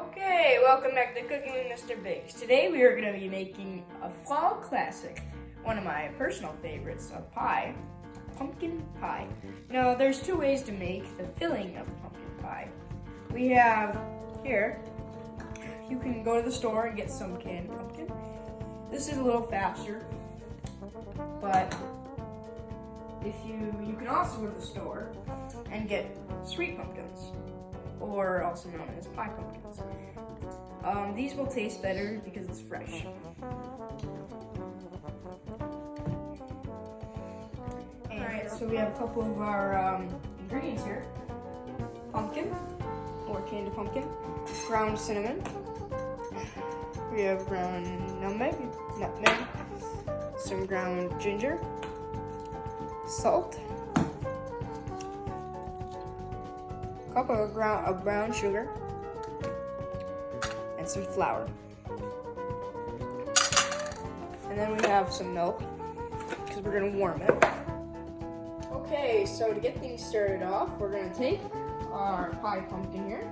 Okay, welcome back to Cooking with Mr. Biggs. Today we are going to be making a fall classic, one of my personal favorites, a pie, pumpkin pie. Now, there's two ways to make the filling of the pumpkin pie. We have here, you can go to the store and get some canned pumpkin. This is a little faster, but if you can also go to the store and get sweet pumpkins, or also known as pie pumpkins. These will taste better because it's fresh. Alright, so we have a couple of our ingredients here. Pumpkin, or candied pumpkin, ground cinnamon, we have ground nutmeg, some ground ginger, salt, a cup of brown sugar, and some flour. And then we have some milk, because we're gonna warm it. Okay, so to get things started off, we're gonna take our pie pumpkin here.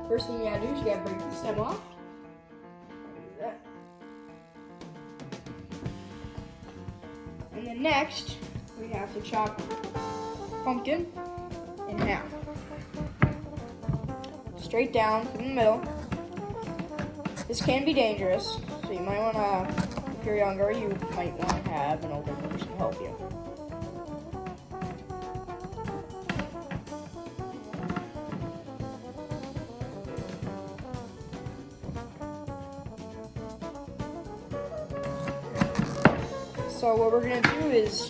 First thing you gotta do is you gotta break the stem off. Do that. And then next, we have to chop pumpkin in half. Straight down from the middle. This can be dangerous, so you might want to, if you're younger, you might want to have an older person help you. So what we're going to do is,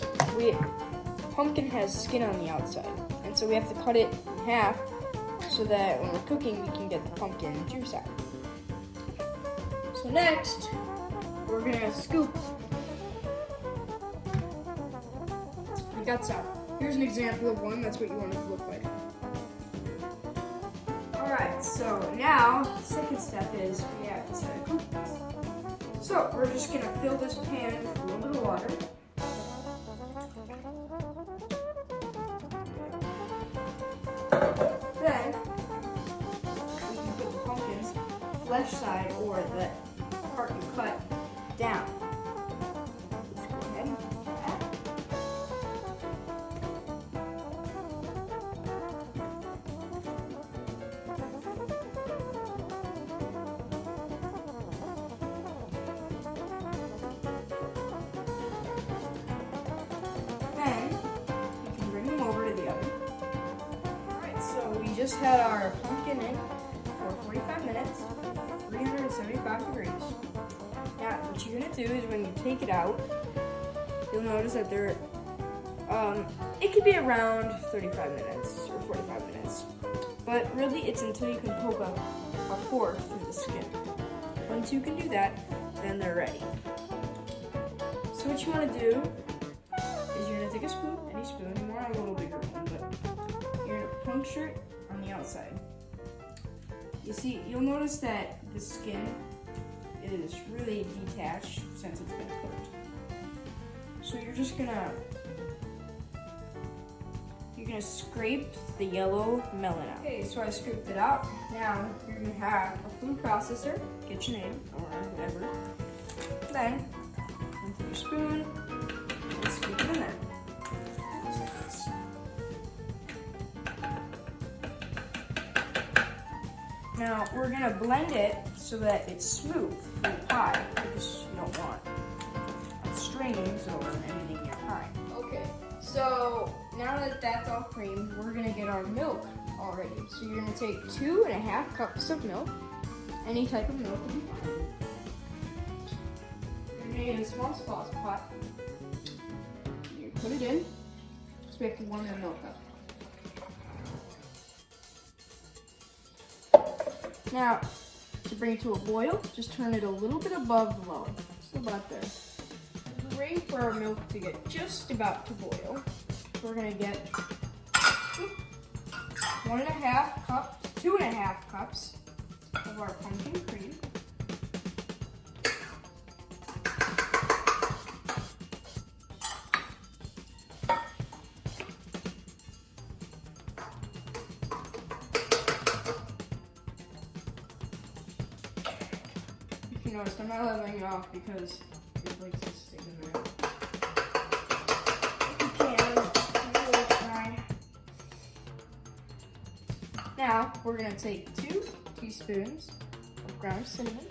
pumpkin has skin on the outside, and so we have to cut it in half so that when we're cooking, we can get the pumpkin juice out. So next, we're gonna scoop the guts out. Here's an example of one. That's what you want it to look like. Alright, so now the second step is we have to start cooking this. So we're just gonna fill this pan with a little bit of water. Then we can put the pumpkin's flesh side, or the part you cut, down. Just go ahead and do that. Then you can bring them over to the oven. Alright, so we just had our pumpkin in for 45 minutes, 375 degrees. Now, what you're gonna do is when you take it out, you'll notice that it could be around 35 minutes or 45 minutes. But really, it's until you can poke a fork through the skin. Once you can do that, then they're ready. So what you wanna do is you're gonna take a spoon, any spoon, you want a little bigger one, but you're gonna puncture it on the outside. You see, you'll notice that the skin is really detached since it's been cooked. So you're gonna scrape the yellow melon out. Okay, so I scooped it out. Now you're gonna have a food processor, KitchenAid, or whatever. Then take your spoon and scoop it in there. Now we're gonna blend it so that it's smooth for the pie, because you don't want strings or anything in your pie. Okay, so now that that's all creamed, we're gonna get our milk all ready. So you're gonna take 2.5 cups of milk, any type of milk would be fine. You're gonna get a small sauce pot. You put it in, so we have to warm the milk up. Now, to bring it to a boil, just turn it a little bit above low, so about there. We're waiting for our milk to get just about to boil. We're gonna get 2.5 cups of our pumpkin cream. noticed, I'm not leveling it off because it likes to stay in there. You can really try. Now we're gonna take 2 teaspoons of ground cinnamon.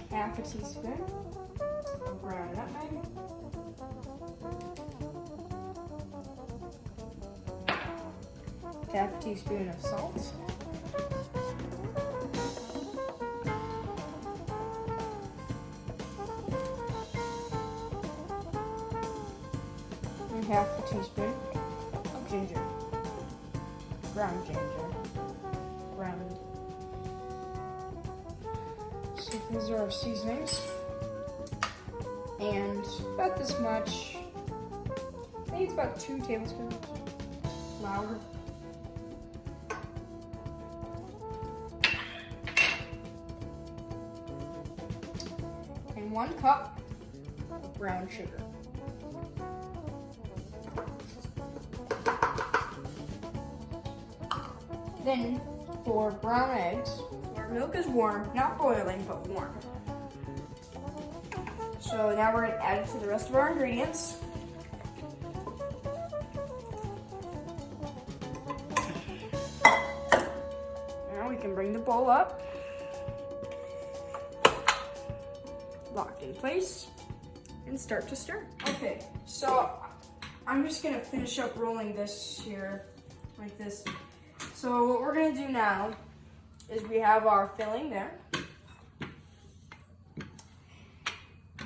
Half a teaspoon of ground nutmeg. Half a teaspoon of salt. And half a teaspoon of ginger. Ground ginger. Ground. So these are our seasonings. And about this much, I think it's about 2 tablespoons flour. And 1 cup of brown sugar. Then for brown eggs, our milk is warm, not boiling, but warm. So now we're gonna add it to the rest of our ingredients. Now we can bring the bowl up. Locked in place and start to stir. Okay, so I'm just gonna finish up rolling this here like this. So what we're gonna do now is we have our filling there.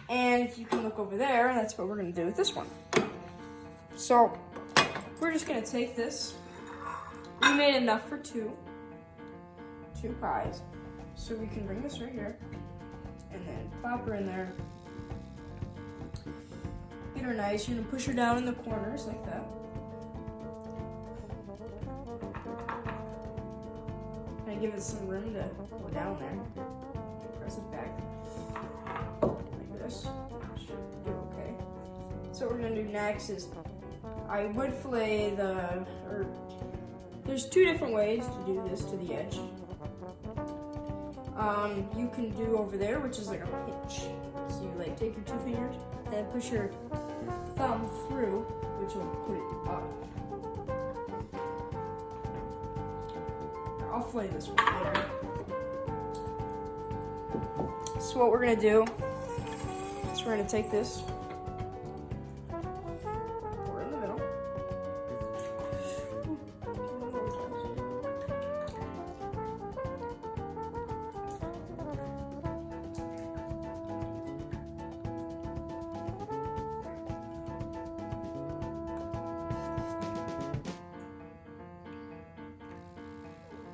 And if you can look over there, that's what we're gonna do with this one. So we're just gonna take this. We made enough for two pies. So we can bring this right here and then plop her in there. Get her nice, you're gonna push her down in the corners like that. And give it some room to go down there. Press it back. Like this. Should do okay. So what we're gonna do next is I would fillet there's 2 different ways to do this to the edge. You can do over there, which is like a pinch. So you like take your 2 fingers and push your thumb through, which will put it up. I'll fillet this one later. So what we're gonna do is we're gonna take this, pour it in the middle.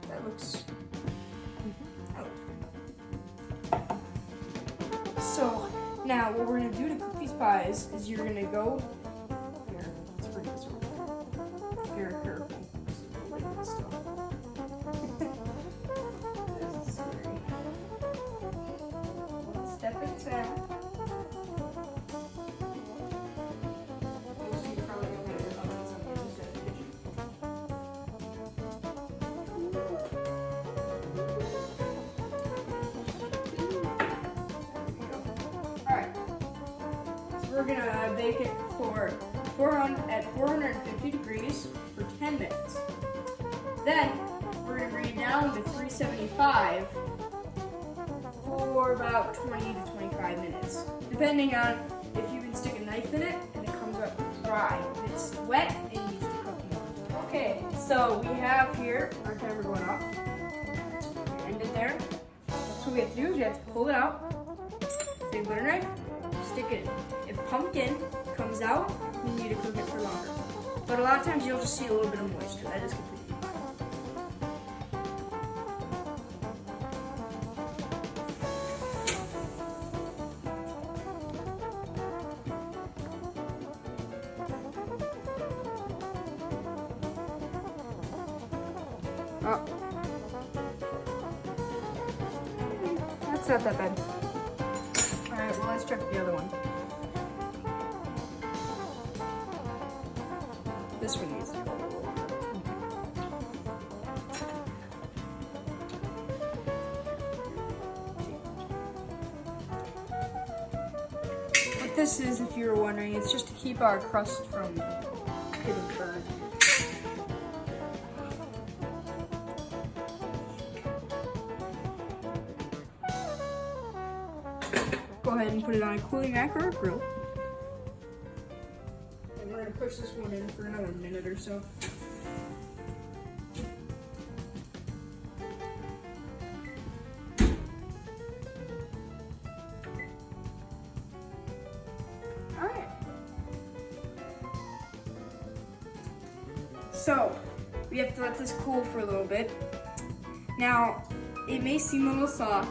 That looks. So now what we're gonna do to cook these pies is you're gonna go here. Let's bring this over. Very careful. This is scary. One step at a time. We're gonna bake it for 450 degrees for 10 minutes. Then we're gonna bring it down to 375 for about 20 to 25 minutes, depending on if you can stick a knife in it and it comes up dry. If it's wet, it needs to cook more. Okay, so we have here our timer going off. We end it there. So what we have to do is we have to pull it out, take a butter knife, stick it in. If pumpkin comes out, you need to cook it for longer. But a lot of times you'll just see a little bit of moisture. That is completely fine. Oh. That's not that bad. Alright, well let's check the other one. This one needs to go a little longer. What this is, if you were wondering, it's just to keep our crust from getting burned. Go ahead and put it on a cooling rack or a grill. And we're gonna push this one in for another minute or so. Alright. So, we have to let this cool for a little bit. Now, it may seem a little soft,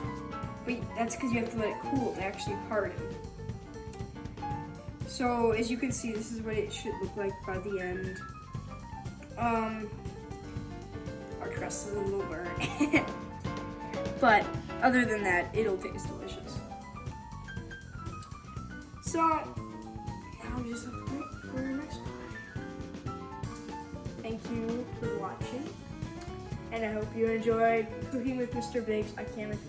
but that's because you have to let it cool to actually harden. So as you can see, this is what it should look like by the end. Our crust is a little burnt, but other than that, it'll taste delicious. So now we just have to wait for the next one. Thank you for watching, and I hope you enjoyed cooking with Mr. Biggs. I can't make